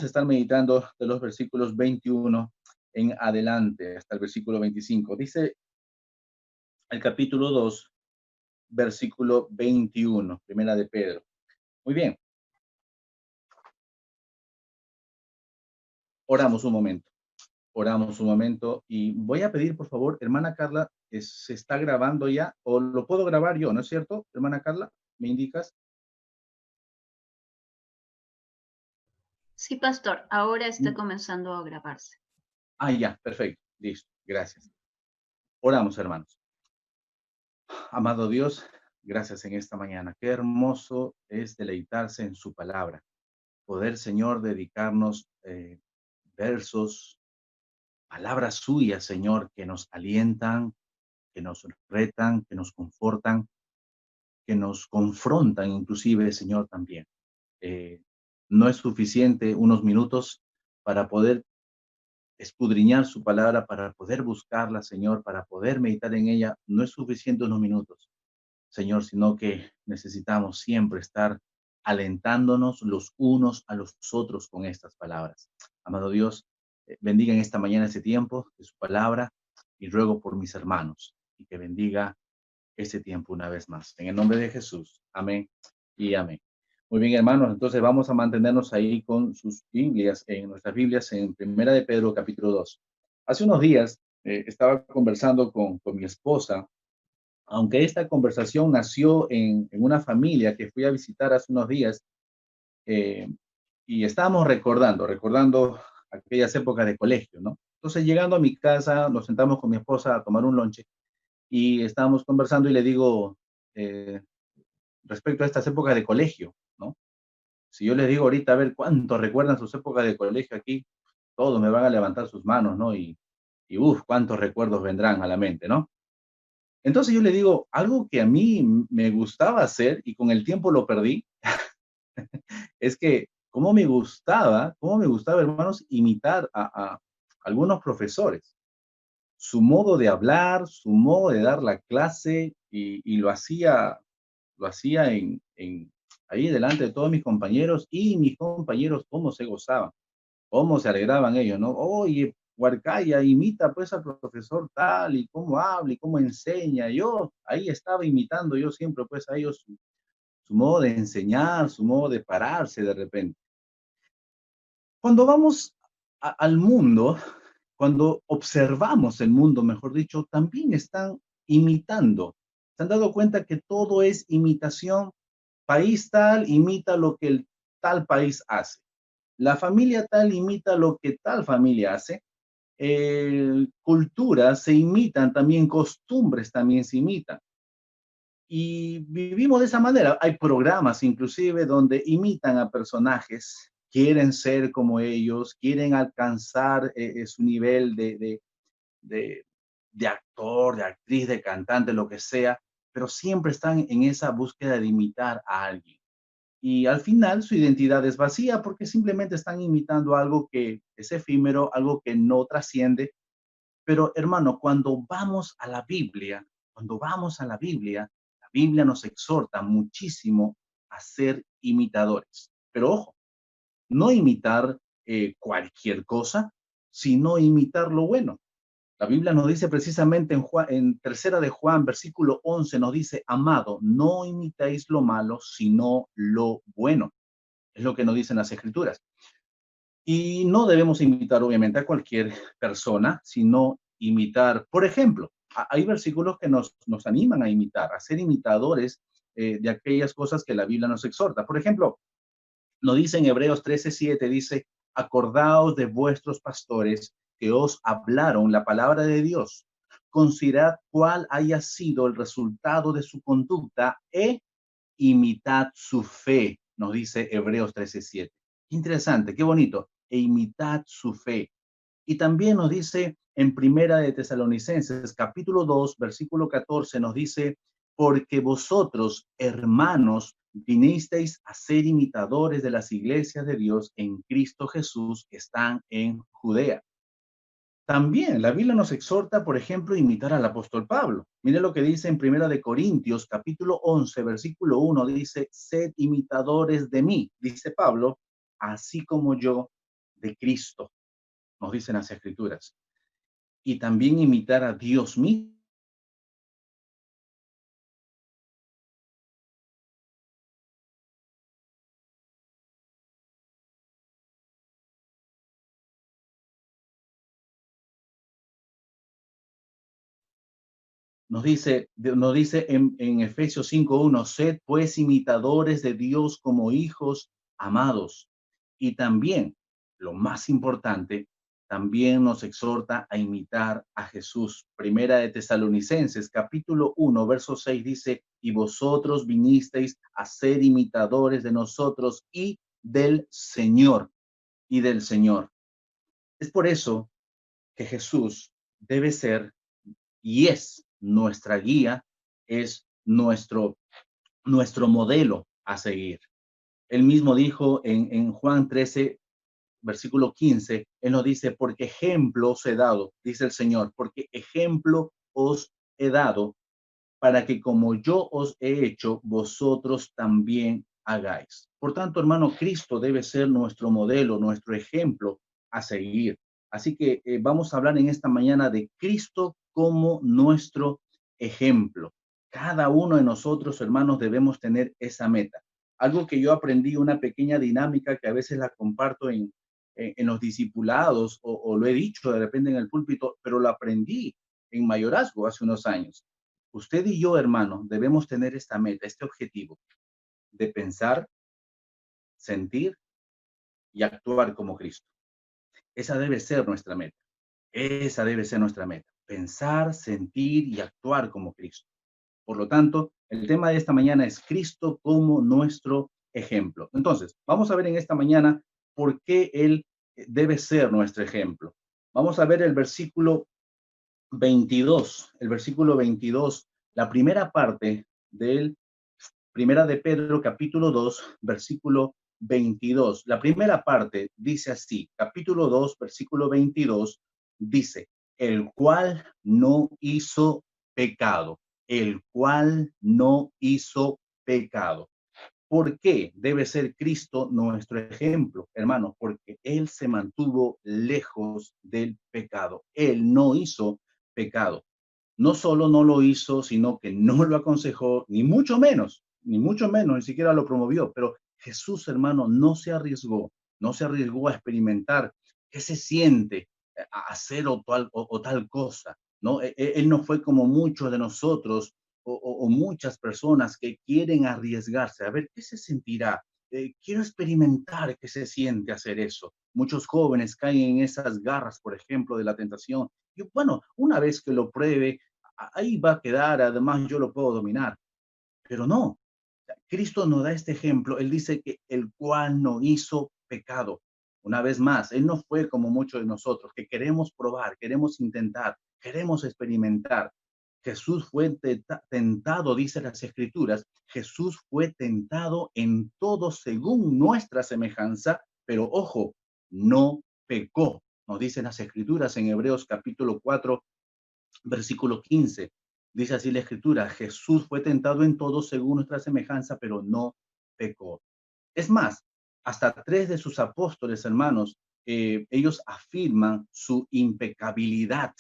estar meditando de los versículos 21 en adelante hasta el versículo 25. Dice el capítulo 2, versículo 21, primera de Pedro. Muy bien, oramos un momento, oramos un momento y voy a pedir, por favor, hermana Carla, ¿se está grabando ya o lo puedo grabar yo, no es cierto, hermana Carla? ¿Me indicas? Sí, pastor, ahora está comenzando a grabarse. Ah, ya, perfecto, listo, gracias. Oramos, hermanos. Amado Dios, gracias en esta mañana. Qué hermoso es deleitarse en su palabra. Poder, Señor, dedicarnos versos, palabras suyas, Señor, que nos alientan, que nos retan, que nos confortan, que nos confrontan, inclusive, Señor, también. Eh, no es suficiente unos minutos para poder escudriñar su palabra, para poder buscarla, Señor, para poder meditar en ella. No es suficiente unos minutos, Señor, sino que necesitamos siempre estar alentándonos los unos a los otros con estas palabras. Amado Dios, bendiga en esta mañana ese tiempo de su palabra y ruego por mis hermanos y que bendiga este tiempo una vez más. En el nombre de Jesús. Amén y amén. Muy bien, hermanos, entonces vamos a mantenernos ahí con sus Biblias, en nuestras Biblias, en Primera de Pedro, capítulo 2. Hace unos días estaba conversando con mi esposa, aunque esta conversación nació en una familia que fui a visitar hace unos días, eh, y estábamos recordando aquellas épocas de colegio, ¿no? Entonces, llegando a mi casa, nos sentamos con mi esposa a tomar un lonche y estábamos conversando y le digo, eh, respecto a estas épocas de colegio, ¿no? Si yo les digo ahorita, a ver cuánto recuerdan sus épocas de colegio aquí, todos me van a levantar sus manos, ¿no? Y uff, cuántos recuerdos vendrán a la mente, ¿no? Entonces yo le digo, algo que a mí me gustaba hacer y con el tiempo lo perdí, es que cómo me gustaba, hermanos, imitar a algunos profesores, su modo de hablar, su modo de dar la clase, y lo hacía ahí delante de todos mis compañeros, y mis compañeros cómo se gozaban, cómo se alegraban ellos, ¿no? Oye, Huarcaya, imita pues al profesor tal, y cómo habla, y cómo enseña. Yo ahí estaba imitando yo siempre pues a ellos su modo de enseñar, su modo de pararse de repente. Cuando vamos al mundo, cuando observamos el mundo, mejor dicho, también están imitando. ¿Se han dado cuenta que todo es imitación? País tal imita lo que el tal país hace. La familia tal imita lo que tal familia hace. Culturas se imitan también, costumbres también se imitan. Y vivimos de esa manera. Hay programas inclusive donde imitan a personajes, quieren ser como ellos, quieren alcanzar su nivel de, de actor, de actriz, de cantante, lo que sea, pero siempre están en esa búsqueda de imitar a alguien. Y al final su identidad es vacía porque simplemente están imitando algo que es efímero, algo que no trasciende. Pero hermano, cuando vamos a la Biblia nos exhorta muchísimo a ser imitadores. Pero ojo, no imitar cualquier cosa, sino imitar lo bueno. La Biblia nos dice precisamente en tercera de Juan, versículo 11, nos dice, amado, no imitéis lo malo, sino lo bueno. Es lo que nos dicen las escrituras. Y no debemos imitar, obviamente, a cualquier persona, sino imitar, por ejemplo, hay versículos que nos animan a imitar, a ser imitadores de aquellas cosas que la Biblia nos exhorta. Por ejemplo, nos dice en Hebreos 13:7, dice, acordaos de vuestros pastores que os hablaron la palabra de Dios. Considerad cuál haya sido el resultado de su conducta e imitad su fe, nos dice Hebreos 13:7. Qué interesante, qué bonito. E imitad su fe. Y también nos dice en Primera de Tesalonicenses, capítulo 2, versículo 14, nos dice, porque vosotros, hermanos, vinisteis a ser imitadores de las iglesias de Dios en Cristo Jesús que están en Judea. También la Biblia nos exhorta, por ejemplo, a imitar al apóstol Pablo. Mire lo que dice en Primera de Corintios, capítulo 11, versículo 1, dice, sed imitadores de mí, dice Pablo, así como yo de Cristo, nos dicen las Escrituras, y también imitar a Dios mismo. Nos dice en Efesios 5:1, sed pues imitadores de Dios como hijos amados. Y también, lo más importante, también nos exhorta a imitar a Jesús. Primera de Tesalonicenses, capítulo 1, verso 6 dice, y vosotros vinisteis a ser imitadores de nosotros del Señor, y del Señor. Es por eso que Jesús debe ser y es nuestra guía, es nuestro modelo a seguir. Él mismo dijo en Juan 13, versículo 15, él nos dice, porque ejemplo os he dado, dice el Señor, porque ejemplo os he dado para que como yo os he hecho, vosotros también hagáis. Por tanto, hermano, Cristo debe ser nuestro modelo, nuestro ejemplo a seguir. Así que vamos a hablar en esta mañana de Cristo como nuestro ejemplo. Cada uno de nosotros, hermanos, debemos tener esa meta. Algo que yo aprendí, una pequeña dinámica que a veces la comparto en los discipulados o lo he dicho de repente en el púlpito, pero lo aprendí en mayorazgo hace unos años. Usted y yo, hermano, debemos tener esta meta, este objetivo de pensar, sentir y actuar como Cristo. Esa debe ser nuestra meta. Esa debe ser nuestra meta. Pensar, sentir y actuar como Cristo. Por lo tanto, el tema de esta mañana es Cristo como nuestro ejemplo. Entonces, vamos a ver en esta mañana por qué Él debe ser nuestro ejemplo. Vamos a ver el versículo 22, la primera parte del Primera de Pedro, capítulo 2, versículo 22. La primera parte dice así, capítulo 2, versículo 22, dice, el cual no hizo pecado, el cual no hizo pecado. ¿Por qué debe ser Cristo nuestro ejemplo, hermanos? Porque Él se mantuvo lejos del pecado. Él no hizo pecado. No solo no lo hizo, sino que no lo aconsejó, ni mucho menos, ni siquiera lo promovió. Pero Jesús, hermano, no se arriesgó a experimentar qué se siente a hacer o tal cosa, ¿no? Él no fue como muchos de nosotros o muchas personas que quieren arriesgarse, a ver qué se sentirá. Quiero experimentar qué se siente hacer eso. Muchos jóvenes caen en esas garras, por ejemplo, de la tentación. Y bueno, una vez que lo pruebe, ahí va a quedar, además yo lo puedo dominar. Pero no, Cristo nos da este ejemplo. Él dice que el cual no hizo pecado. Una vez más, Él no fue como muchos de nosotros, que queremos probar, queremos intentar, queremos experimentar. Jesús fue tentado, dice las Escrituras, Jesús fue tentado en todo según nuestra semejanza, pero ojo, no pecó. Nos dicen las Escrituras en Hebreos capítulo 4, versículo 15. Dice así la Escritura, Jesús fue tentado en todo según nuestra semejanza, pero no pecó. Es más, hasta tres de sus apóstoles, hermanos, ellos afirman su impecabilidad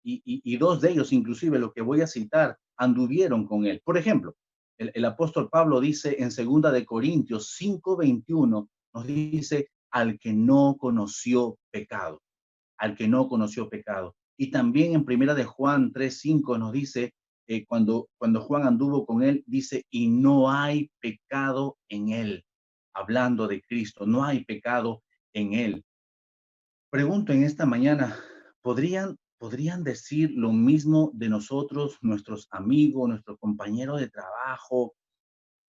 y dos de ellos, inclusive lo que voy a citar, anduvieron con él. Por ejemplo, el apóstol Pablo dice en 2 Corintios 5:21, nos dice, al que no conoció pecado, al que no conoció pecado. Y también en primera de Juan 3:5 nos dice, cuando Juan anduvo con él, dice, y no hay pecado en él. Hablando de Cristo, no hay pecado en él. Pregunto en esta mañana, ¿podrían decir lo mismo de nosotros, nuestros amigos, nuestros compañeros de trabajo,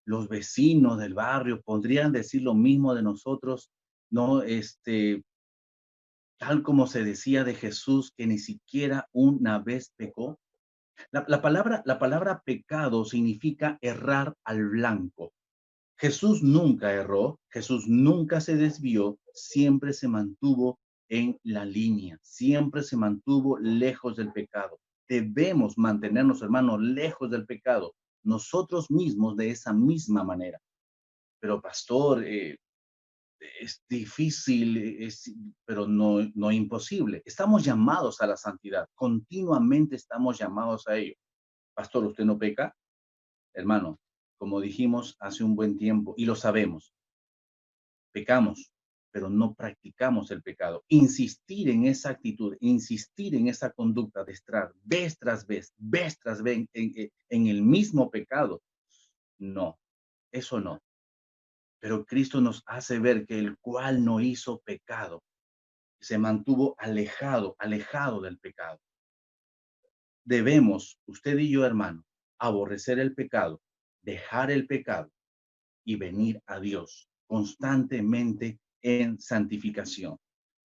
los vecinos del barrio? ¿Podrían decir lo mismo de nosotros? No, tal como se decía de Jesús, que ni siquiera una vez pecó. La palabra pecado significa errar al blanco. Jesús nunca erró, Jesús nunca se desvió, siempre se mantuvo en la línea, siempre se mantuvo lejos del pecado. Debemos mantenernos, hermanos, lejos del pecado, nosotros mismos de esa misma manera. Pero pastor, es difícil, pero no imposible. Estamos llamados a la santidad, continuamente estamos llamados a ello. Pastor, ¿usted no peca? Hermano, como dijimos hace un buen tiempo, y lo sabemos, pecamos, pero no practicamos el pecado. Insistir en esa actitud, insistir en esa conducta de estar vez tras vez en el mismo pecado, no, eso no. Pero Cristo nos hace ver que el cual no hizo pecado, se mantuvo alejado del pecado. Debemos, usted y yo, hermano, aborrecer el pecado, dejar el pecado y venir a Dios constantemente en santificación.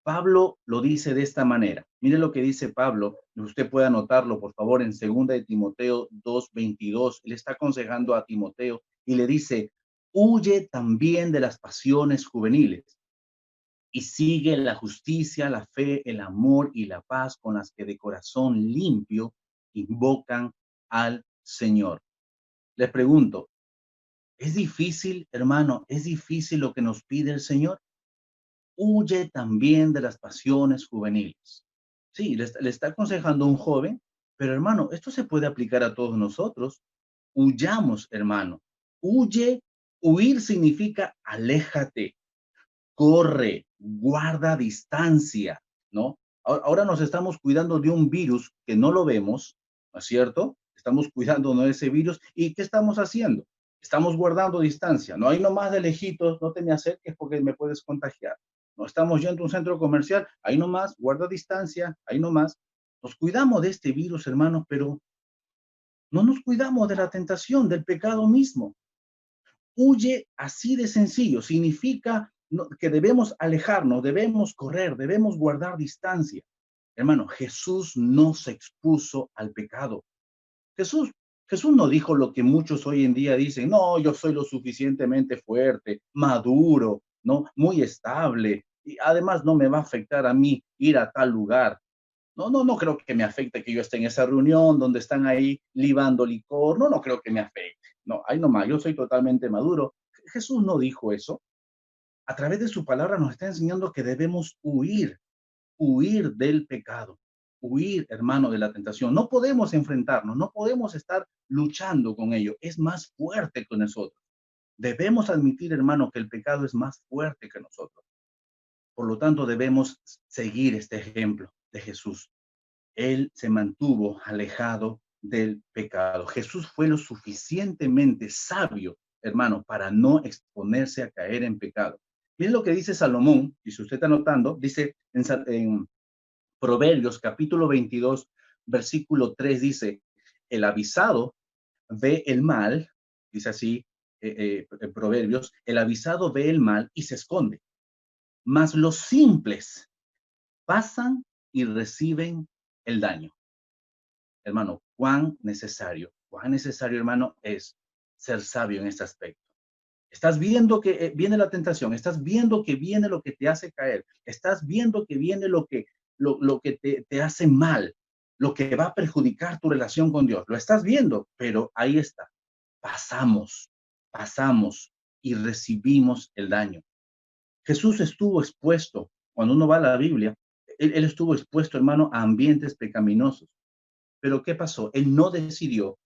Pablo lo dice de esta manera. Mire lo que dice Pablo. Usted puede anotarlo, por favor, en 2 Timoteo 2:22. Él está aconsejando a Timoteo y le dice, huye también de las pasiones juveniles y sigue la justicia, la fe, el amor y la paz con las que de corazón limpio invocan al Señor. Les pregunto, ¿es difícil, hermano? ¿Es difícil lo que nos pide el Señor? Huye también de las pasiones juveniles. Sí, le está aconsejando a un joven, pero hermano, esto se puede aplicar a todos nosotros. Huyamos, hermano. Huye, huir significa aléjate, corre, guarda distancia, ¿no? Ahora nos estamos cuidando de un virus que no lo vemos, ¿no es cierto? Estamos cuidándonos de ese virus. ¿Y qué estamos haciendo? Estamos guardando distancia. No hay nomás de lejitos, no te me acerques porque me puedes contagiar. No estamos yendo a un centro comercial, ahí nomás, guarda distancia, ahí nomás. Nos cuidamos de este virus, hermanos, pero no nos cuidamos de la tentación, del pecado mismo. Huye así de sencillo, significa que debemos alejarnos, debemos correr, debemos guardar distancia. Hermano, Jesús no se expuso al pecado. Jesús, Jesús no dijo lo que muchos hoy en día dicen, no, yo soy lo suficientemente fuerte, maduro, ¿no? Muy estable, y además no me va a afectar a mí ir a tal lugar. No creo que me afecte que yo esté en esa reunión donde están ahí libando licor. No creo que me afecte. No, ahí nomás, yo soy totalmente maduro. Jesús no dijo eso. A través de su palabra nos está enseñando que debemos huir del pecado, huir, hermano, de la tentación. No podemos enfrentarnos, no podemos estar luchando con ello. Es más fuerte que nosotros. Debemos admitir, hermano, que el pecado es más fuerte que nosotros. Por lo tanto, debemos seguir este ejemplo de Jesús. Él se mantuvo alejado del pecado. Jesús fue lo suficientemente sabio, hermano, para no exponerse a caer en pecado. Miren lo que dice Salomón, y si usted está notando, dice en Proverbios capítulo 22, versículo 3, dice, el avisado ve el mal, dice así en Proverbios, el avisado ve el mal y se esconde, mas los simples pasan y reciben el daño. Hermano, cuán necesario, hermano, es ser sabio en este aspecto. Estás viendo que viene la tentación, estás viendo que viene lo que te hace caer, estás viendo que viene lo que te hace mal, lo que va a perjudicar tu relación con Dios. Lo estás viendo, pero ahí está. Pasamos, pasamos y recibimos el daño. Jesús estuvo expuesto, cuando uno va a la Biblia, él estuvo expuesto, hermano, a ambientes pecaminosos. Pero ¿qué pasó? Él decidió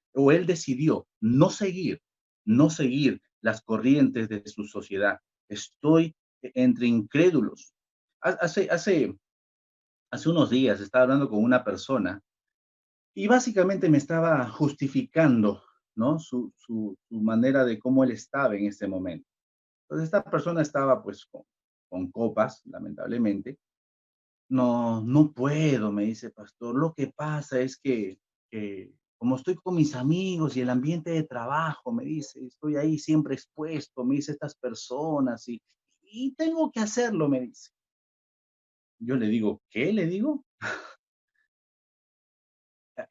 no seguir las corrientes de su sociedad. Estoy entre incrédulos. Hace unos días estaba hablando con una persona y básicamente me estaba justificando, ¿no? Su manera de cómo él estaba en ese momento. Entonces esta persona estaba pues con copas, lamentablemente. No puedo, me dice, pastor. Lo que pasa es que como estoy con mis amigos y el ambiente de trabajo, me dice, estoy ahí siempre expuesto, me dice estas personas y tengo que hacerlo, me dice. Yo le digo, ¿qué le digo?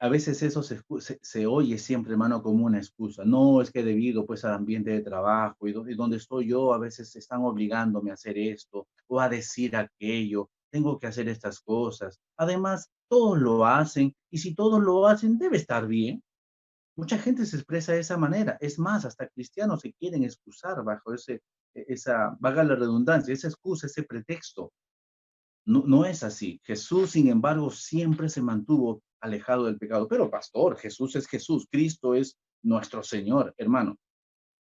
A veces eso se oye siempre, hermano, como una excusa. No, es que debido pues al ambiente de trabajo y donde estoy yo, a veces están obligándome a hacer esto o a decir aquello. Tengo que hacer estas cosas. Además, todos lo hacen y si todos lo hacen, debe estar bien. Mucha gente se expresa de esa manera. Es más, hasta cristianos se quieren excusar bajo esa, vaga la redundancia, esa excusa, ese pretexto. No, no es así. Jesús, sin embargo, siempre se mantuvo alejado del pecado. Pero, pastor, Jesús es Jesús, Cristo es nuestro Señor, hermano.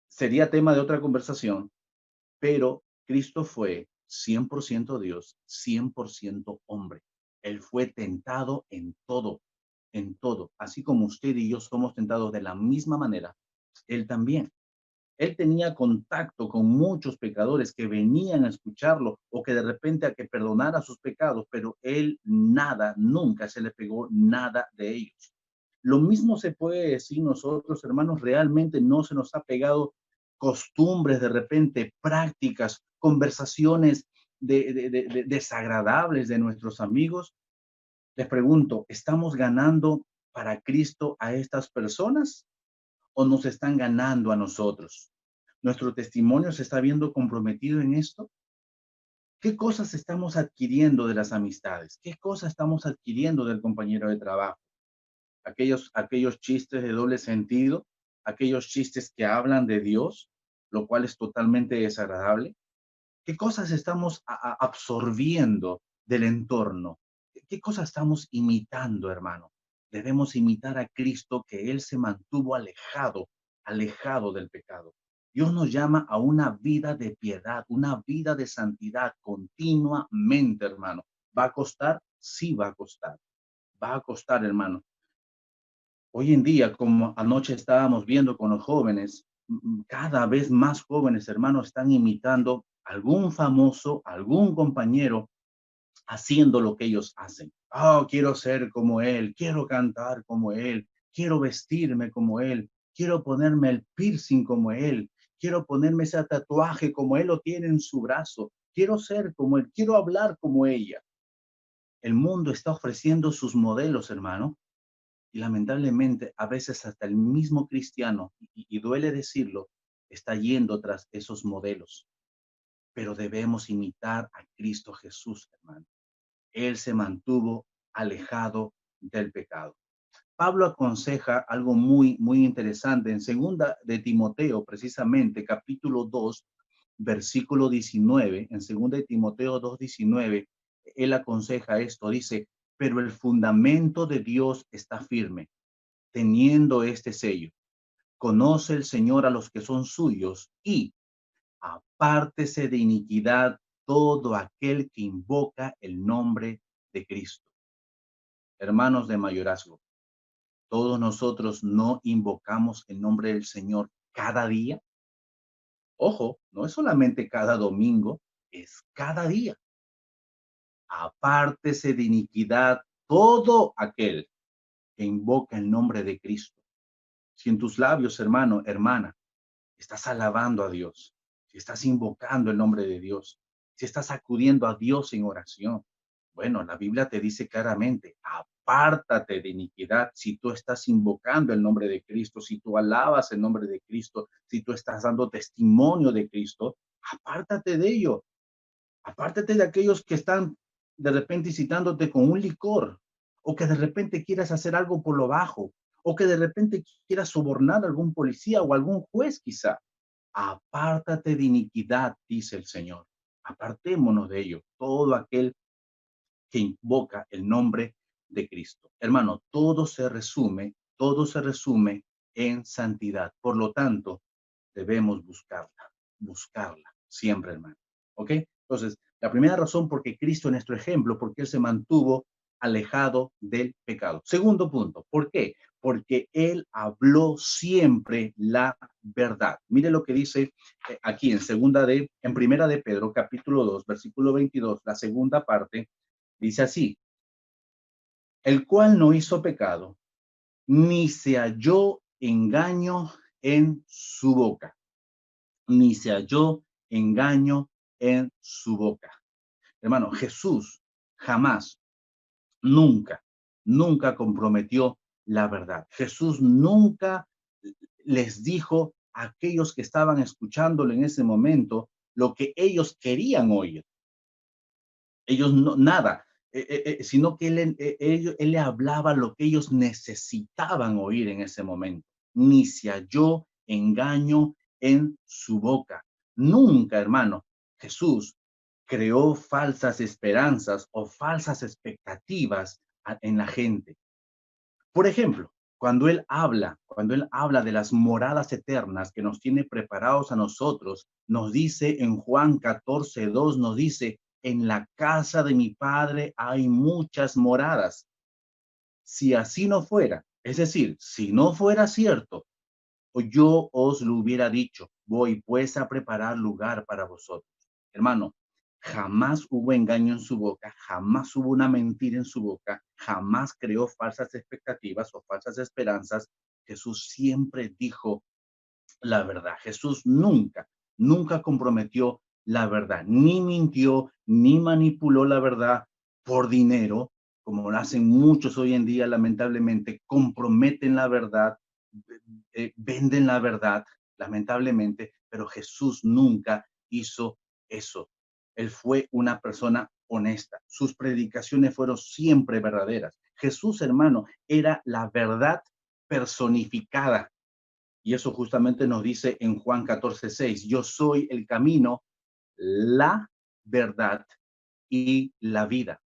Sería tema de otra conversación, pero Cristo fue 100% Dios, 100% hombre. Él fue tentado en todo. Así como usted y yo somos tentados de la misma manera, Él también. Él tenía contacto con muchos pecadores que venían a escucharlo o que de repente a que perdonara sus pecados, pero él nada, nunca se le pegó nada de ellos. Lo mismo se puede decir nosotros, hermanos, realmente no se nos ha pegado costumbres, de repente prácticas, conversaciones desagradables de nuestros amigos. Les pregunto, ¿estamos ganando para Cristo a estas personas o nos están ganando a nosotros? ¿Nuestro testimonio se está viendo comprometido en esto? ¿Qué cosas estamos adquiriendo de las amistades? ¿Qué cosas estamos adquiriendo del compañero de trabajo? Aquellos chistes de doble sentido, aquellos chistes que hablan de Dios, lo cual es totalmente desagradable. ¿Qué cosas estamos absorbiendo del entorno? ¿Qué cosas estamos imitando, hermano? Debemos imitar a Cristo, que Él se mantuvo alejado del pecado. Dios nos llama a una vida de piedad, una vida de santidad continuamente, hermano. ¿Va a costar? Sí, va a costar. Va a costar, hermano. Hoy en día, como anoche estábamos viendo con los jóvenes, cada vez más jóvenes, hermanos, están imitando algún famoso, algún compañero, haciendo lo que ellos hacen. Oh, quiero ser como él, quiero cantar como él, quiero vestirme como él, quiero ponerme el piercing como él, quiero ponerme ese tatuaje como él lo tiene en su brazo, quiero ser como él, quiero hablar como ella. El mundo está ofreciendo sus modelos, hermano, y lamentablemente, a veces hasta el mismo cristiano, y duele decirlo, está yendo tras esos modelos. Pero debemos imitar a Cristo Jesús, hermano. Él se mantuvo alejado del pecado. Pablo aconseja algo muy, muy interesante en segunda de Timoteo, precisamente, capítulo 2, versículo 19. En segunda de Timoteo 2:19, él aconseja esto, dice: pero el fundamento de Dios está firme, teniendo este sello: conoce el Señor a los que son suyos, y apártese de iniquidad todo aquel que invoca el nombre de Cristo. Hermanos de mayorazgo, todos nosotros no invocamos el nombre del Señor cada día. Ojo, no es solamente cada domingo, es cada día. Apártese de iniquidad todo aquel que invoca el nombre de Cristo. Si en tus labios, hermano, hermana, estás alabando a Dios, si estás invocando el nombre de Dios, si estás acudiendo a Dios en oración, bueno, la Biblia te dice claramente: apártate de iniquidad. Si tú estás invocando el nombre de Cristo, si tú alabas el nombre de Cristo, si tú estás dando testimonio de Cristo, apártate de ello. Apártate de aquellos que están de repente incitándote con un licor, o que de repente quieras hacer algo por lo bajo, o que de repente quieras sobornar a algún policía o algún juez quizá. Apártate de iniquidad, dice el Señor. Apartémonos de ello, todo aquel que invoca el nombre de Cristo. Hermano, todo se resume en santidad. Por lo tanto, debemos buscarla siempre, hermano. ¿Ok? Entonces, la primera razón porque Cristo es nuestro ejemplo, porque Él se mantuvo alejado del pecado. Segundo punto, ¿por qué? Porque Él habló siempre la verdad. Mire lo que dice aquí en primera de Pedro, capítulo 2, versículo 22, la segunda parte, dice así: el cual no hizo pecado, ni se halló engaño en su boca, ni se halló engaño en su boca. Hermano, Jesús jamás, nunca, nunca comprometió la verdad. Jesús nunca les dijo a aquellos que estaban escuchándolo en ese momento lo que ellos querían oír. Ellos no, nada, sino que él le hablaba lo que ellos necesitaban oír en ese momento. ni se halló engaño en su boca. Nunca, hermano, Jesús creó falsas esperanzas o falsas expectativas en la gente. Por ejemplo, cuando él habla de las moradas eternas que nos tiene preparados a nosotros, nos dice en Juan 14:2, nos dice, en la casa de mi padre hay muchas moradas. Si así no fuera, es decir, si no fuera cierto, yo os lo hubiera dicho, voy pues a preparar lugar para vosotros. Hermano, jamás hubo engaño en su boca, jamás hubo una mentira en su boca, jamás creó falsas expectativas o falsas esperanzas. Jesús siempre dijo la verdad. Jesús nunca comprometió la verdad, ni mintió, ni manipuló la verdad por dinero, como lo hacen muchos hoy en día, lamentablemente, comprometen la verdad, venden la verdad, lamentablemente, pero Jesús nunca hizo eso. Él fue una persona honesta. Sus predicaciones fueron siempre verdaderas. Jesús, hermano, era la verdad personificada. Y eso justamente nos dice en Juan 14:6, yo soy el camino, la verdad y la vida.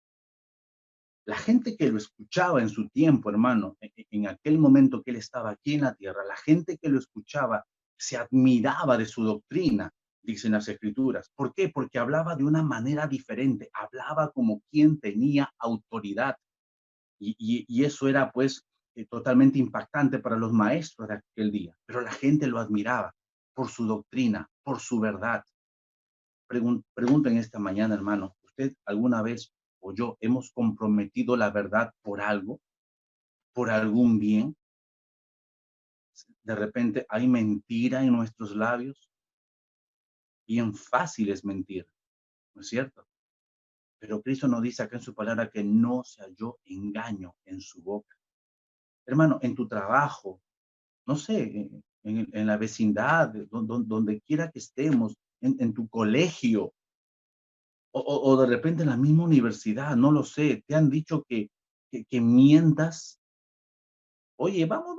La gente que lo escuchaba en su tiempo, hermano, en aquel momento que él estaba aquí en la tierra, la gente que lo escuchaba se admiraba de su doctrina, dicen las escrituras. ¿Por qué? Porque hablaba de una manera diferente, hablaba como quien tenía autoridad. Y eso era pues totalmente impactante para los maestros de aquel día, pero la gente lo admiraba por su doctrina, por su verdad. Pregunten esta mañana, hermano, ¿usted alguna vez o yo hemos comprometido la verdad por algo, por algún bien? De repente hay mentira en nuestros labios, bien fácil es mentir, ¿no es cierto? Pero Cristo nos dice acá en su palabra que no se halló engaño en su boca. Hermano, en tu trabajo, no sé, en la vecindad, donde quiera que estemos, en tu colegio, o de repente en la misma universidad, no lo sé, te han dicho que mientas. Oye, vamos,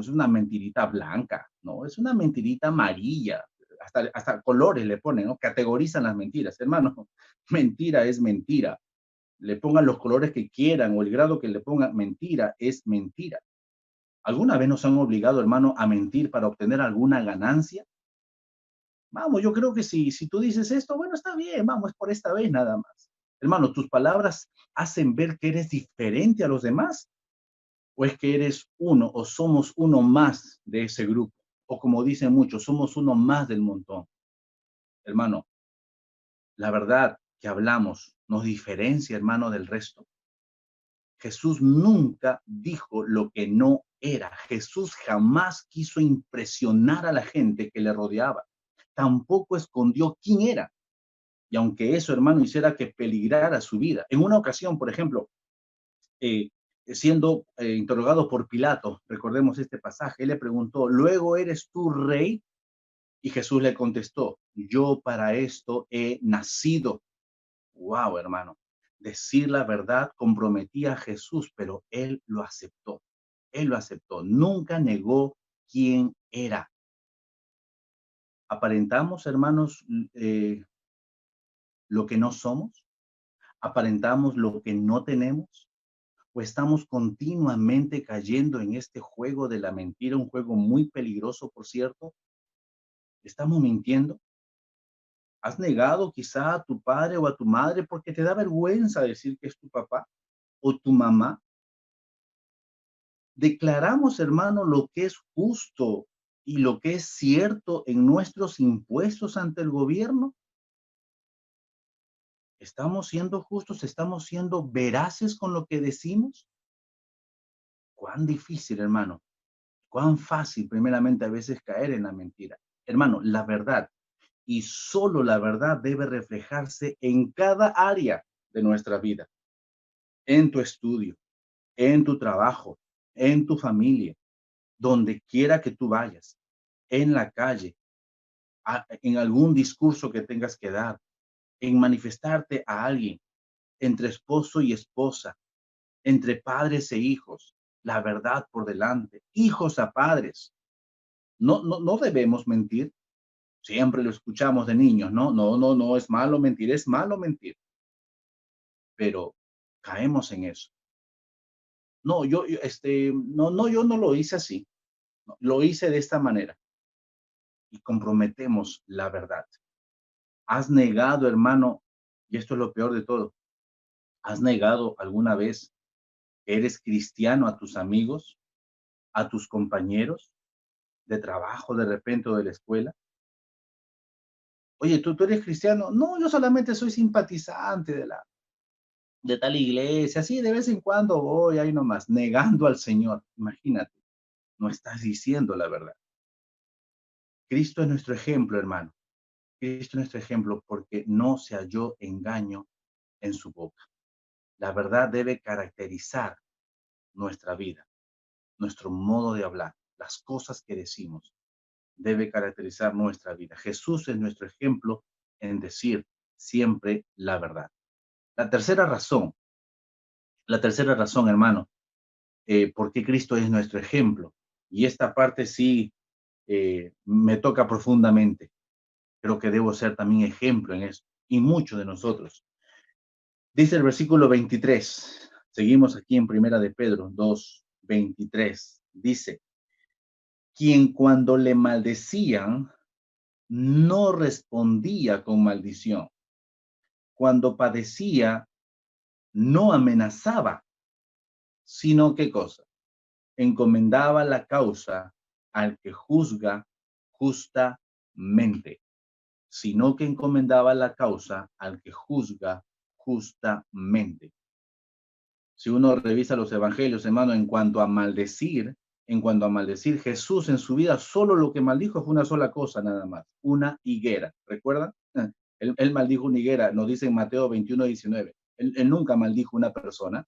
es una mentirita blanca, ¿no? Es una mentirita amarilla, hasta colores le ponen, ¿no? Categorizan las mentiras, hermano. Mentira es mentira. Le pongan los colores que quieran o el grado que le pongan, mentira es mentira. ¿Alguna vez nos han obligado, hermano, a mentir para obtener alguna ganancia? Vamos, yo creo que si tú dices esto, bueno, está bien, vamos, es por esta vez nada más. Hermano, ¿tus palabras hacen ver que eres diferente a los demás? ¿O es que eres uno o somos uno más de ese grupo? O como dicen muchos, somos uno más del montón. Hermano, la verdad que hablamos nos diferencia, hermano, del resto. Jesús nunca dijo lo que no era. Jesús jamás quiso impresionar a la gente que le rodeaba. Tampoco escondió quién era. Y aunque eso, hermano, hiciera que peligrara su vida. En una ocasión, por ejemplo, eh, siendo interrogado por Pilato, recordemos este pasaje, él le preguntó, ¿luego eres tú rey? Y Jesús le contestó, yo para esto he nacido. Wow, hermano. Decir la verdad comprometía a Jesús, pero él lo aceptó. Él lo aceptó. Nunca negó quién era. ¿Aparentamos, hermanos, lo que no somos? ¿Aparentamos lo que no tenemos? ¿O estamos continuamente cayendo en este juego de la mentira, un juego muy peligroso, por cierto? ¿Estamos mintiendo? ¿Has negado quizá a tu padre o a tu madre porque te da vergüenza decir que es tu papá o tu mamá? Declaramos, hermano, lo que es justo y lo que es cierto en nuestros impuestos ante el gobierno. ¿Estamos siendo justos? ¿Estamos siendo veraces con lo que decimos? Cuán difícil, hermano. Cuán fácil, primeramente, a veces caer en la mentira. Hermano, la verdad y solo la verdad debe reflejarse en cada área de nuestra vida, en tu estudio, en tu trabajo, en tu familia, donde quiera que tú vayas, en la calle, en algún discurso que tengas que dar, en manifestarte a alguien, entre esposo y esposa, entre padres e hijos. la verdad por delante, hijos a padres. No debemos mentir. Siempre lo escuchamos de niños, ¿no? No, es malo mentir, es malo mentir. Pero caemos en eso. No, yo no lo hice así. No, lo hice de esta manera y comprometemos la verdad. ¿Has negado, hermano? Y esto es lo peor de todo. ¿Has negado alguna vez que eres cristiano a tus amigos, a tus compañeros de trabajo de repente o de la escuela? Oye, ¿tú eres cristiano? No, yo solamente soy simpatizante de tal iglesia. Sí, de vez en cuando voy ahí nomás, negando al Señor. Imagínate, no estás diciendo la verdad. Cristo es nuestro ejemplo, hermano. Cristo es nuestro ejemplo porque no se halló engaño en su boca. La verdad debe caracterizar nuestra vida, nuestro modo de hablar, las cosas que decimos, debe caracterizar nuestra vida. Jesús es nuestro ejemplo en decir siempre la verdad. La tercera razón, hermano, por qué Cristo es nuestro ejemplo. Y esta parte sí me toca profundamente. Creo que debo ser también ejemplo en eso. Y muchos de nosotros. Dice el versículo 23. Seguimos aquí en Primera de Pedro 2:23. Dice, quien cuando le maldecían, no respondía con maldición. Cuando padecía, no amenazaba, sino ¿qué cosa? Encomendaba la causa al que juzga justamente, sino que encomendaba la causa al que juzga justamente. Si uno revisa los evangelios, hermano, en cuanto a maldecir, Jesús en su vida solo lo que maldijo fue una sola cosa nada más, una higuera. ¿Recuerdan? Él maldijo una higuera, nos dice en Mateo 21:19. Él nunca maldijo una persona.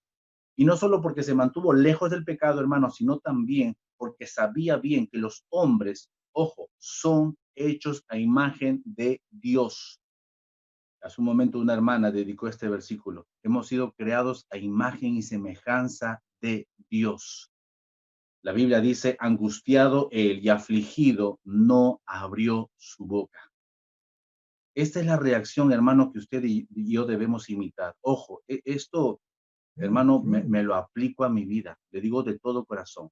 Y no solo porque se mantuvo lejos del pecado, hermano, sino también porque sabía bien que los hombres, ojo, son hechos a imagen de Dios. Hace un momento una hermana dedicó este versículo. Hemos sido creados a imagen y semejanza de Dios. La Biblia dice, angustiado él y afligido, no abrió su boca. Esta es la reacción, hermano, que usted y yo debemos imitar. Ojo, esto, hermano, me lo aplico a mi vida. Le digo de todo corazón.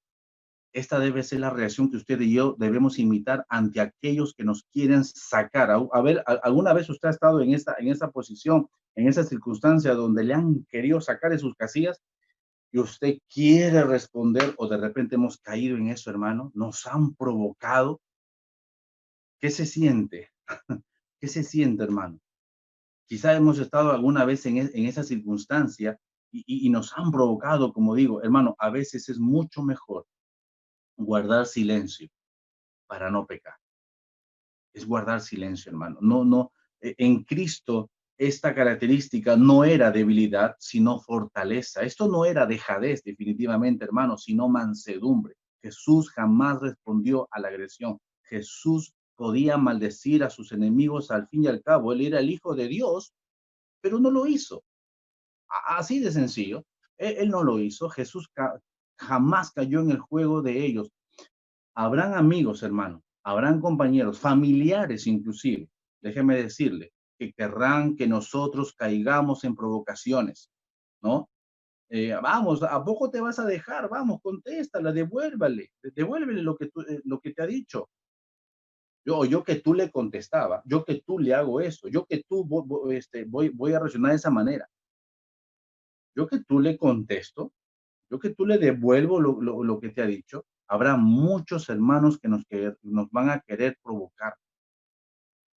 Esta debe ser la reacción que usted y yo debemos imitar ante aquellos que nos quieren sacar. A ver, ¿alguna vez usted ha estado en esta posición, en esa circunstancia donde le han querido sacar de sus casillas y usted quiere responder o de repente hemos caído en eso, hermano? Nos han provocado. ¿Qué se siente? ¿Qué se siente, hermano? Quizá hemos estado alguna vez en esa circunstancia y nos han provocado, como digo, hermano, a veces es mucho mejor guardar silencio para no pecar. Es guardar silencio, hermano. En Cristo esta característica no era debilidad, sino fortaleza. Esto no era dejadez, definitivamente, hermano, sino mansedumbre. Jesús jamás respondió a la agresión. Jesús podía maldecir a sus enemigos al fin y al cabo. Él era el Hijo de Dios, pero no lo hizo. Así de sencillo. Él no lo hizo. Jesús jamás cayó en el juego de ellos. Habrán amigos, hermano, habrán compañeros, familiares inclusive, déjeme decirle, que querrán que nosotros caigamos en provocaciones, ¿no? Vamos, ¿a poco te vas a dejar? Vamos, contéstala, devuélvele lo que te ha dicho. Yo que tú le contestaba, yo que tú le hago eso, yo que tú voy a reaccionar de esa manera, yo que tú le contesto, yo que tú le devuelvo lo que te ha dicho. Habrá muchos hermanos que nos van a querer provocar,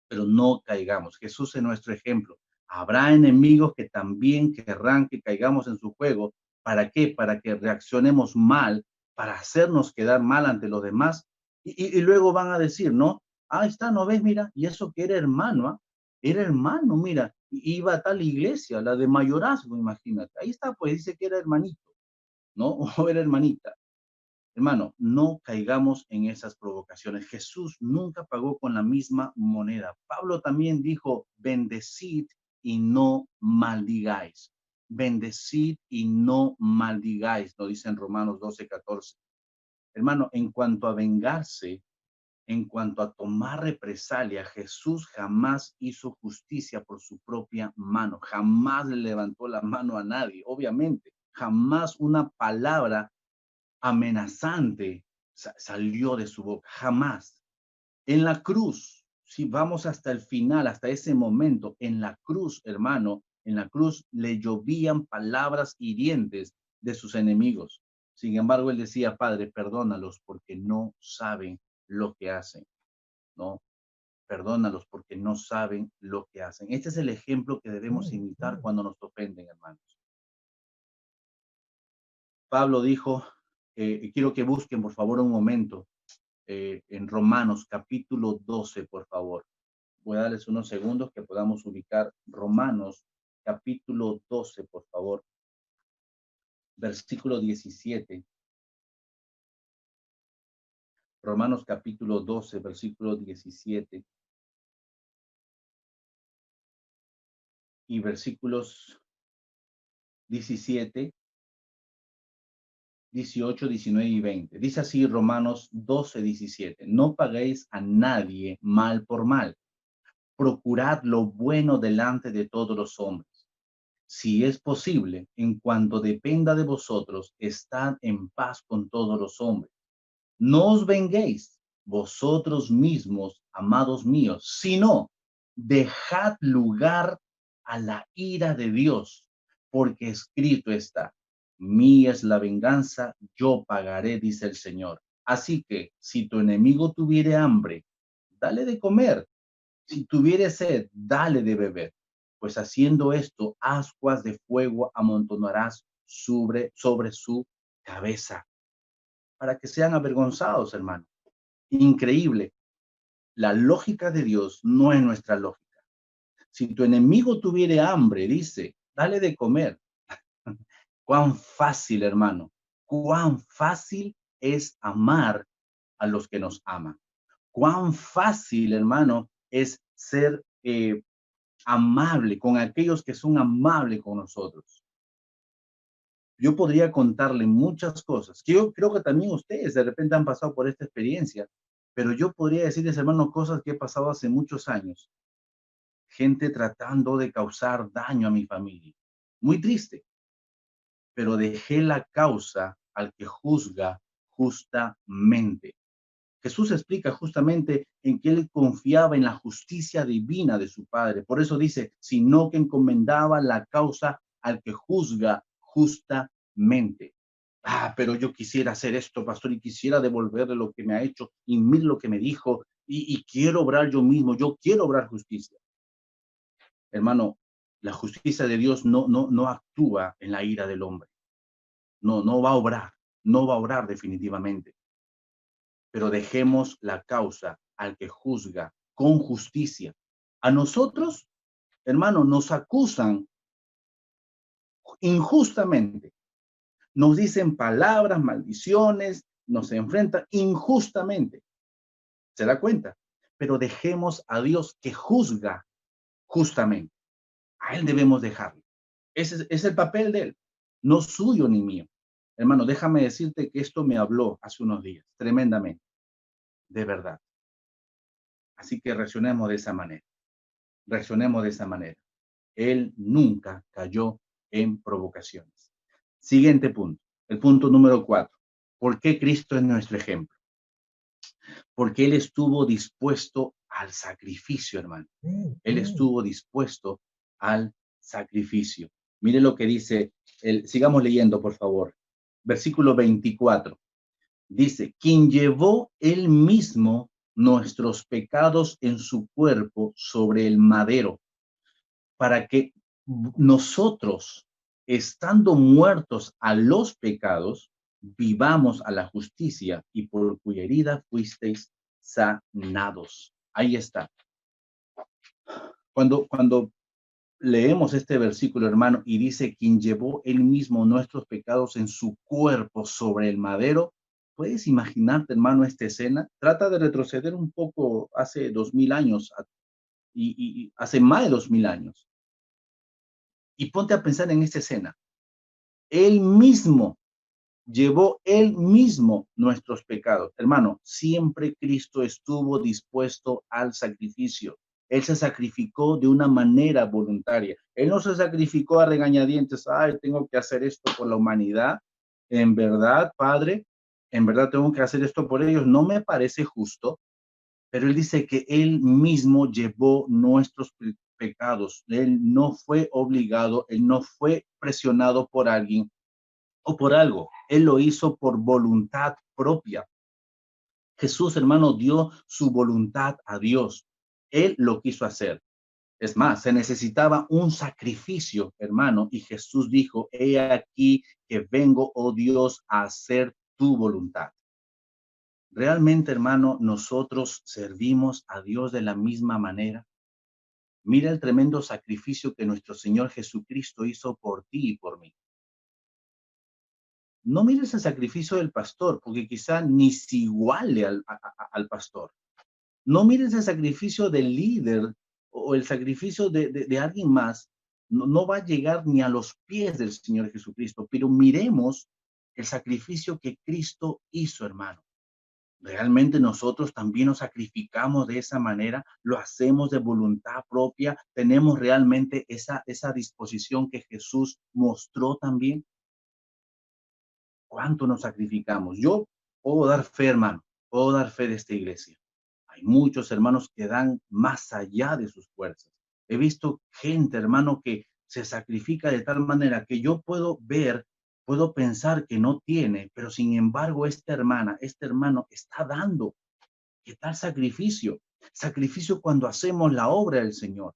pero no caigamos. Jesús es nuestro ejemplo. Habrá enemigos que también querrán que caigamos en su juego. ¿Para qué? Para que reaccionemos mal, para hacernos quedar mal ante los demás. Y luego van a decir, ¿no? Ahí está, ¿no ves? Mira, y eso que era hermano, ¿ah? Era hermano, mira, iba a tal iglesia, la de mayorazgo, imagínate. Ahí está, pues dice que era hermanito, ¿no? O era hermanita. Hermano, no caigamos en esas provocaciones. Jesús nunca pagó con la misma moneda. Pablo también dijo, bendecid y no maldigáis. bendecid y no maldigáis, lo dice en Romanos 12:14. Hermano, en cuanto a vengarse, en cuanto a tomar represalia, Jesús jamás hizo justicia por su propia mano, jamás le levantó la mano a nadie, obviamente, jamás una palabra amenazante salió de su boca, jamás. En la cruz, si vamos hasta el final, hasta ese momento, en la cruz, hermano, en la cruz le llovían palabras hirientes de sus enemigos. Sin embargo, él decía, Padre, perdónalos porque no saben lo que hacen, ¿no? Perdónalos porque no saben lo que hacen. Este es el ejemplo que debemos imitar cuando nos ofenden, hermanos. Pablo dijo, quiero que busquen, por favor, un momento, en Romanos capítulo 12, por favor. Voy a darles unos segundos que podamos ubicar Romanos capítulo 12, por favor. Versículo 17. Romanos capítulo 12, versículo 17. Y versículos 17, 18, 19 y 20. Dice así Romanos 12, 17. No paguéis a nadie mal por mal. Procurad lo bueno delante de todos los hombres. Si es posible, en cuanto dependa de vosotros, estad en paz con todos los hombres. No os venguéis vosotros mismos, amados míos, sino dejad lugar a la ira de Dios, porque escrito está, mía es la venganza, yo pagaré, dice el Señor. Así que si tu enemigo tuviere hambre, dale de comer. Si tuviere sed, dale de beber. Pues haciendo esto, ascuas de fuego amontonarás sobre su cabeza, para que sean avergonzados, hermano. Increíble. La lógica de Dios no es nuestra lógica. Si tu enemigo tuviere hambre, dice, dale de comer. Cuán fácil, hermano. Cuán fácil es amar a los que nos aman. Cuán fácil, hermano, es ser amable con aquellos que son amables con nosotros. Yo podría contarle muchas cosas, que yo creo que también ustedes de repente han pasado por esta experiencia, pero yo podría decirles, hermano, cosas que he pasado hace muchos años. Gente tratando de causar daño a mi familia. Muy triste, pero dejé la causa al que juzga justamente. Jesús explica justamente en que él confiaba en la justicia divina de su Padre. Por eso dice, sino que encomendaba la causa al que juzga justamente. Ah, pero yo quisiera hacer esto, pastor, y quisiera devolverle lo que me ha hecho, y mire lo que me dijo, y quiero obrar yo mismo, yo quiero obrar justicia. Hermano, la justicia de Dios no actúa en la ira del hombre. No va a obrar, no va a obrar definitivamente. Pero dejemos la causa al que juzga con justicia. A nosotros, hermano, nos acusan injustamente. Nos dicen palabras, maldiciones, nos enfrentan injustamente. ¿Se da cuenta? Pero dejemos a Dios que juzga justamente. A Él debemos dejarlo. Ese es el papel de Él, no suyo ni mío. Hermano, déjame decirte que esto me habló hace unos días, tremendamente, de verdad. Así que reaccionemos de esa manera. Reaccionemos de esa manera. Él nunca cayó en provocaciones. Siguiente punto, el punto número 4. ¿Por qué Cristo es nuestro ejemplo? Porque Él estuvo dispuesto al sacrificio, hermano. Él estuvo dispuesto al sacrificio. Mire lo que dice, sigamos leyendo, por favor. Versículo 24. Dice, quien llevó Él mismo nuestros pecados en su cuerpo sobre el madero, para que nosotros, estando muertos a los pecados, vivamos a la justicia, y por cuya herida fuisteis sanados. Ahí está. Cuando leemos este versículo, hermano, y dice, quien llevó él mismo nuestros pecados en su cuerpo sobre el madero, ¿puedes imaginarte, hermano, esta escena? Trata de retroceder un poco hace 2000 años, y hace más de 2000 años. Y ponte a pensar en esta escena. Él mismo llevó él mismo nuestros pecados. Hermano, siempre Cristo estuvo dispuesto al sacrificio. Él se sacrificó de una manera voluntaria. Él no se sacrificó a regañadientes. Ay, tengo que hacer esto por la humanidad. En verdad, Padre, en verdad tengo que hacer esto por ellos. No me parece justo, pero él dice que él mismo llevó nuestros pecados. Él no fue obligado, él no fue presionado por alguien o por algo. Él lo hizo por voluntad propia. Jesús, hermano, dio su voluntad a Dios. Él lo quiso hacer. Es más, se necesitaba un sacrificio, hermano, y Jesús dijo, he aquí que vengo, oh Dios, a hacer tu voluntad. Realmente, hermano, nosotros servimos a Dios de la misma manera. Mira el tremendo sacrificio que nuestro Señor Jesucristo hizo por ti y por mí. No mires el sacrificio del pastor, porque quizá ni se iguale al pastor. No mires el sacrificio del líder o el sacrificio de alguien más. No, no va a llegar ni a los pies del Señor Jesucristo, pero miremos el sacrificio que Cristo hizo, hermano. Realmente nosotros también nos sacrificamos de esa manera, lo hacemos de voluntad propia, tenemos realmente esa disposición que Jesús mostró también. ¿Cuánto nos sacrificamos? Yo puedo dar fe, hermano, puedo dar fe de esta iglesia. Hay muchos hermanos que dan más allá de sus fuerzas. He visto gente, hermano, que se sacrifica de tal manera que yo puedo ver, puedo pensar que no tiene, pero sin embargo esta hermana, este hermano está dando. ¿Qué tal sacrificio? Sacrificio cuando hacemos la obra del Señor.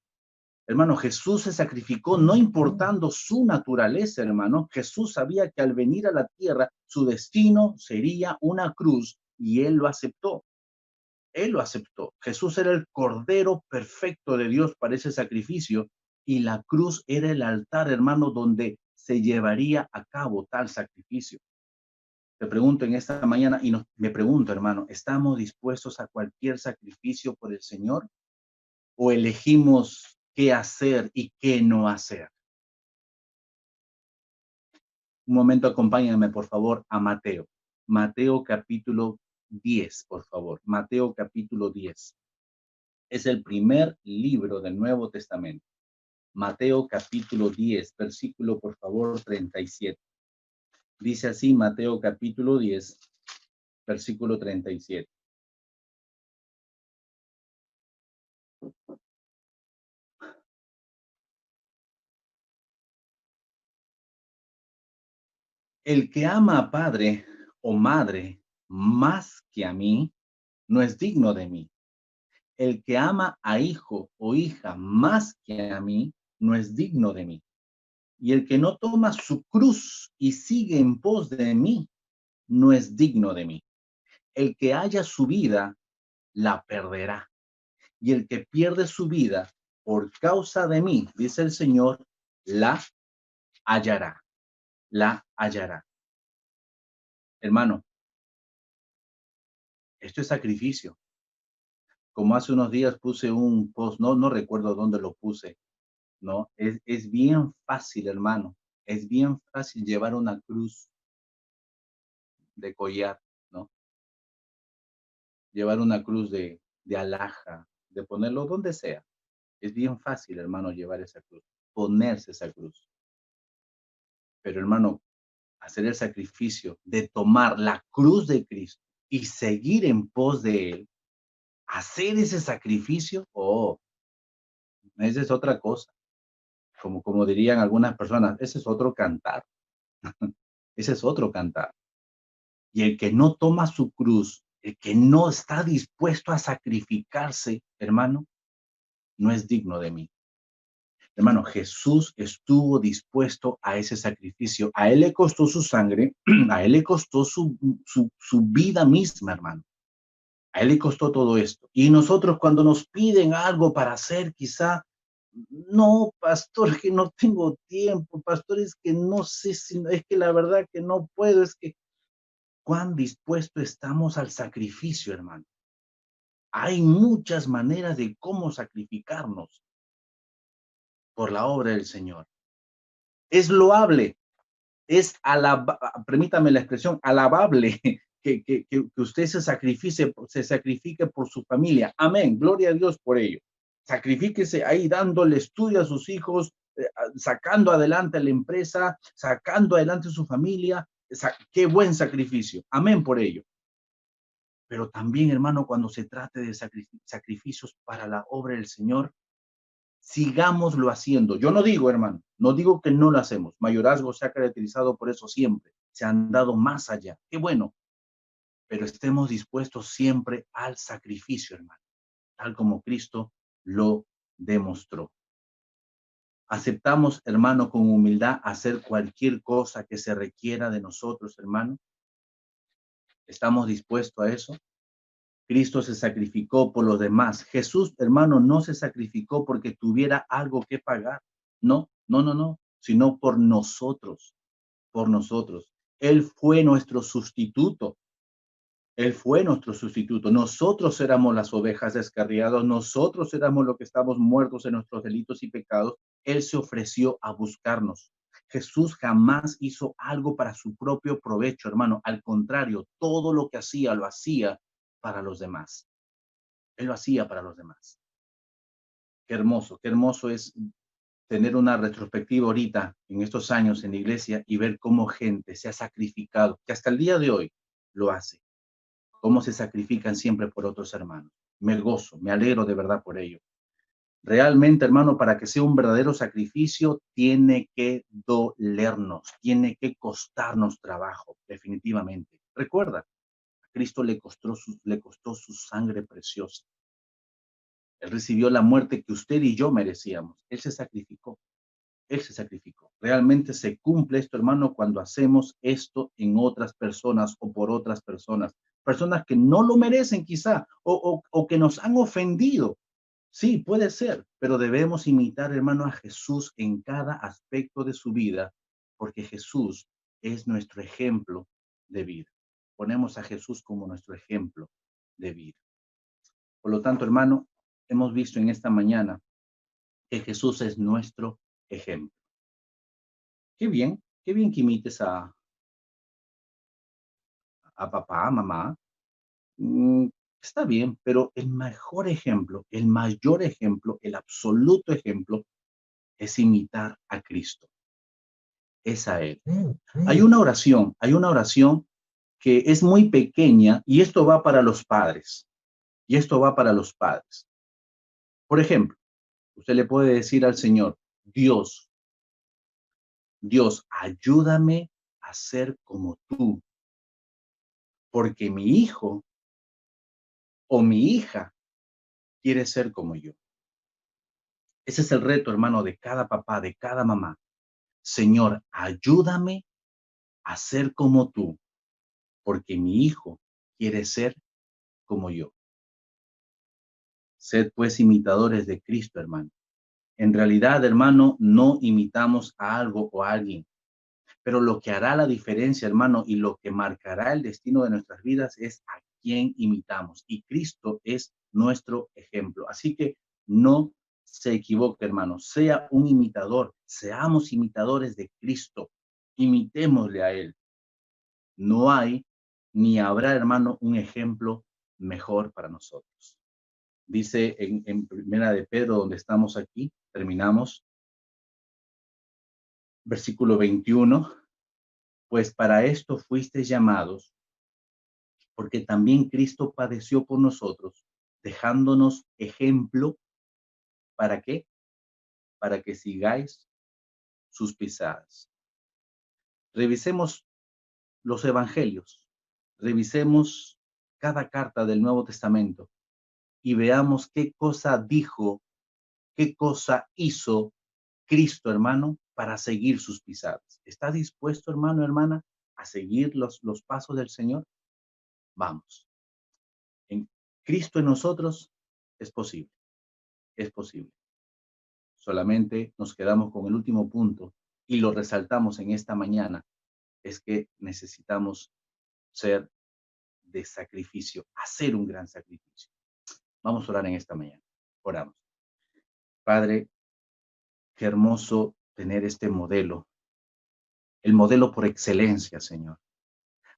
Hermano, Jesús se sacrificó no importando su naturaleza, hermano. Jesús sabía que al venir a la tierra, su destino sería una cruz y él lo aceptó. Él lo aceptó. Jesús era el cordero perfecto de Dios para ese sacrificio y la cruz era el altar, hermano, donde se llevaría a cabo tal sacrificio. Te pregunto en esta mañana y me pregunto, hermano, ¿estamos dispuestos a cualquier sacrificio por el Señor o elegimos qué hacer y qué no hacer? Un momento, acompáñame, por favor, a Mateo. Mateo capítulo 10, por favor. Mateo capítulo 10. Es el primer libro del Nuevo Testamento. Mateo capítulo 10, versículo, por favor, 37. Dice así, Mateo capítulo 10, versículo 37. El que ama a padre o madre más que a mí, no es digno de mí. El que ama a hijo o hija más que a mí, no es digno de mí. Y el que no toma su cruz y sigue en pos de mí, no es digno de mí. El que haya su vida, la perderá. Y el que pierde su vida por causa de mí, dice el Señor, la hallará. La hallará. Hermano, esto es sacrificio. Como hace unos días puse un post, no recuerdo dónde lo puse, ¿no? Es bien fácil, hermano. Es bien fácil llevar una cruz de collar, ¿no? Llevar una cruz de alhaja, de ponerlo donde sea. Es bien fácil, hermano, llevar esa cruz, ponerse esa cruz. Pero, hermano, hacer el sacrificio de tomar la cruz de Cristo y seguir en pos de Él, hacer ese sacrificio, oh, esa es otra cosa. Como dirían algunas personas, ese es otro cantar. Ese es otro cantar. Y el que no toma su cruz, el que no está dispuesto a sacrificarse, hermano, no es digno de mí. Hermano, Jesús estuvo dispuesto a ese sacrificio. A él le costó su sangre, a él le costó su vida misma, hermano. A él le costó todo esto. Y nosotros cuando nos piden algo para hacer, quizá, no, pastor, que no tengo tiempo, pastor, es que no sé si, es que la verdad que no puedo, es que cuán dispuesto estamos al sacrificio, hermano. Hay muchas maneras de cómo sacrificarnos por la obra del Señor. Es loable, es permítame la expresión, alabable que usted se sacrifique por su familia. Amén. Gloria a Dios por ello. Sacrifíquese ahí dándole estudio a sus hijos, sacando adelante la empresa, sacando adelante su familia. Qué buen sacrificio. Amén por ello. Pero también, hermano, cuando se trate de sacrificios para la obra del Señor, sigámoslo haciendo. Yo no digo, hermano, no digo que no lo hacemos. Mayorazgo se ha caracterizado por eso siempre. Se han dado más allá. Qué bueno. Pero estemos dispuestos siempre al sacrificio, hermano, tal como Cristo lo demostró. Aceptamos, hermano, con humildad hacer cualquier cosa que se requiera de nosotros, hermano. ¿Estamos dispuestos a eso? Cristo se sacrificó por los demás. Jesús, hermano, no se sacrificó porque tuviera algo que pagar. No, no, no, no, sino por nosotros, por nosotros. Él fue nuestro sustituto. Él fue nuestro sustituto. Nosotros éramos las ovejas descarriadas. Nosotros éramos los que estábamos muertos en nuestros delitos y pecados. Él se ofreció a buscarnos. Jesús jamás hizo algo para su propio provecho, hermano. Al contrario, todo lo que hacía, lo hacía para los demás. Él lo hacía para los demás. Qué hermoso es tener una retrospectiva ahorita, en estos años en la iglesia, y ver cómo gente se ha sacrificado, que hasta el día de hoy lo hace. Cómo se sacrifican siempre por otros hermanos. Me gozo, me alegro de verdad por ello. Realmente, hermano, para que sea un verdadero sacrificio, tiene que dolernos, tiene que costarnos trabajo, definitivamente. Recuerda, a Cristo le costó su sangre preciosa. Él recibió la muerte que usted y yo merecíamos. Él se sacrificó. Él se sacrificó. Realmente se cumple esto, hermano, cuando hacemos esto en otras personas o por otras personas. Personas que no lo merecen quizá o que nos han ofendido. Sí, puede ser, pero debemos imitar, hermano, a Jesús en cada aspecto de su vida, porque Jesús es nuestro ejemplo de vida. Ponemos a Jesús como nuestro ejemplo de vida. Por lo tanto, hermano, hemos visto en esta mañana que Jesús es nuestro ejemplo. Qué bien que imites a papá, a mamá. Mm, Está bien, pero el mejor ejemplo, el mayor ejemplo, el absoluto ejemplo es imitar a Cristo, es a Él. Hay una oración que es muy pequeña y esto va para los padres, y esto va para los padres. Por ejemplo, usted le puede decir al Señor, Dios, Dios, ayúdame a ser como tú, porque mi hijo o mi hija quiere ser como yo. Ese es el reto, hermano, de cada papá, de cada mamá. Señor, ayúdame a ser como tú, porque mi hijo quiere ser como yo. Sed pues imitadores de Cristo, hermano. En realidad, hermano, no imitamos a algo o a alguien, pero lo que hará la diferencia, hermano, y lo que marcará el destino de nuestras vidas es a quién imitamos. Y Cristo es nuestro ejemplo. Así que no se equivoque, hermano. Sea un imitador. Seamos imitadores de Cristo. Imitémosle a Él. No hay ni habrá, hermano, un ejemplo mejor para nosotros. Dice en Primera de Pedro, donde estamos aquí, terminamos, versículo 21, pues para esto fuisteis llamados, porque también Cristo padeció por nosotros, dejándonos ejemplo, ¿para qué? Para que sigáis sus pisadas. Revisemos los evangelios, revisemos cada carta del Nuevo Testamento y veamos qué cosa dijo, qué cosa hizo Cristo, hermano, para seguir sus pisadas. ¿Está dispuesto, hermano, hermana, a seguir los pasos del Señor? Vamos. En Cristo en nosotros es posible, es posible. Solamente nos quedamos con el último punto y lo resaltamos en esta mañana, es que necesitamos ser de sacrificio, hacer un gran sacrificio. Vamos a orar en esta mañana. Oramos. Padre, qué hermoso tener este modelo el modelo por excelencia, Señor.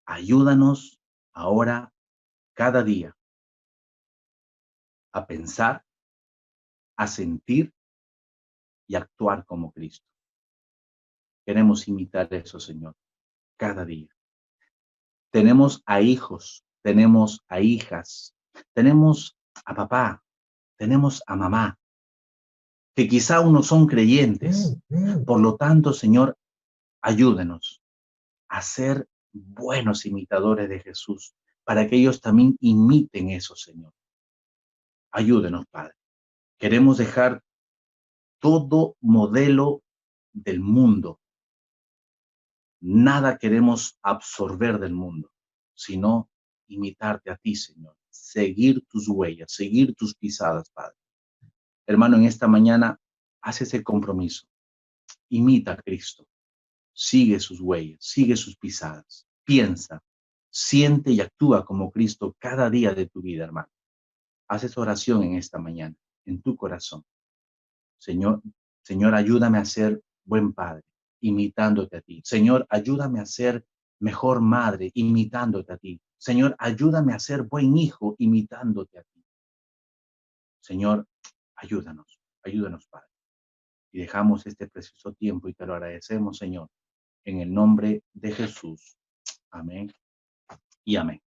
Ayúdanos ahora, cada día, a pensar, a sentir y actuar como Cristo. Queremos imitar eso, Señor, cada día. Tenemos a hijos, tenemos a hijas, tenemos a papá, tenemos a mamá, que quizá aún no son creyentes. Por lo tanto, Señor, ayúdenos a ser buenos imitadores de Jesús, para que ellos también imiten eso, Señor. Ayúdenos, Padre. Queremos dejar todo modelo del mundo. Nada queremos absorber del mundo, sino imitarte a ti, Señor. Seguir tus huellas, seguir tus pisadas, Padre. Hermano, en esta mañana, haz ese compromiso. Imita a Cristo. Sigue sus huellas, sigue sus pisadas. Piensa, siente y actúa como Cristo cada día de tu vida, hermano. Haz esa oración en esta mañana, en tu corazón. Señor, Señor, ayúdame a ser buen padre, imitándote a ti. Señor, ayúdame a ser mejor madre, imitándote a ti. Señor, ayúdame a ser buen hijo, imitándote a ti. Señor, ayúdanos, Padre. Y dejamos este precioso tiempo y te lo agradecemos, Señor, en el nombre de Jesús. Amén y amén.